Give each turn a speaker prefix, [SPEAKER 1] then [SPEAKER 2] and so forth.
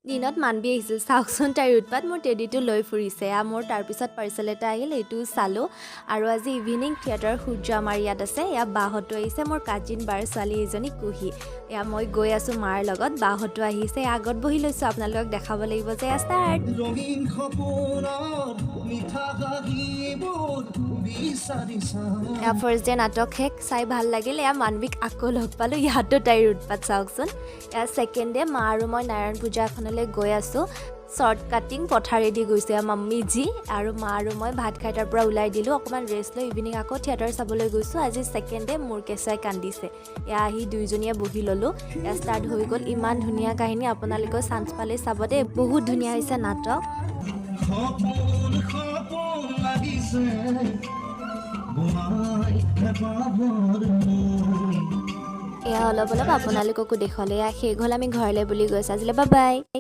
[SPEAKER 1] দিনত মানবি আহিছিল চাওকচোন তাইৰ উৎপাত মোৰ টেডিটো লৈ ফুৰিছে মোৰ তাৰপিছত পাৰ্চেল এটা আহিল এইটো চালোঁ আৰু আজি ইভিনিং থিয়েটাৰ সূৰ্য আমাৰ ইয়াত আছে বাহঁতো আহিছে মোৰ কাজিন বাৰ ছোৱালী এজনী কুহি মই গৈ আছোঁ মাৰ লগত বাহঁতো আহিছে আগত বহি লৈছোঁ আপোনালোকক দেখাব লাগিব যে ষ্টাৰ্ট ফাৰ্ষ্ট ডে নাটক শেষ চাই ভাল লাগিল মানবিক আকৌ লগ পালোঁ ইয়াতো তাইৰ উৎপাত চাওকচোন ছেকেণ্ড ডে মা আৰু মই নাৰায়ণ পূজা এখনলৈ গৈ আছোঁ শ্বৰ্ট কাটিং পথাৰেদি গৈছে মাম্মী জি আৰু মা আৰু মই ভাত খাই তাৰ পৰা ওলাই দিলোঁ অকণমান ৰেষ্ট লৈ ইভিনিং আকৌ থিয়েটাৰ চাবলৈ গৈছোঁ আজি ছেকেণ্ড ডে মোৰ কেঁচাই কান্দিছে আহি দুইজনীয়ে বহি ল'লোঁ ষ্টাৰ্ট হৈ গ'ল ইমান ধুনীয়া কাহিনী আপোনালোকেও চান্স পালে চাব দেই বহুত ধুনীয়া হৈছে নাটক অলপ আপোনালোককো দেখুৱালে শেষ হ'ল আমি ঘৰলৈ বুলি গৈছোঁ আজিলৈ বাই বাই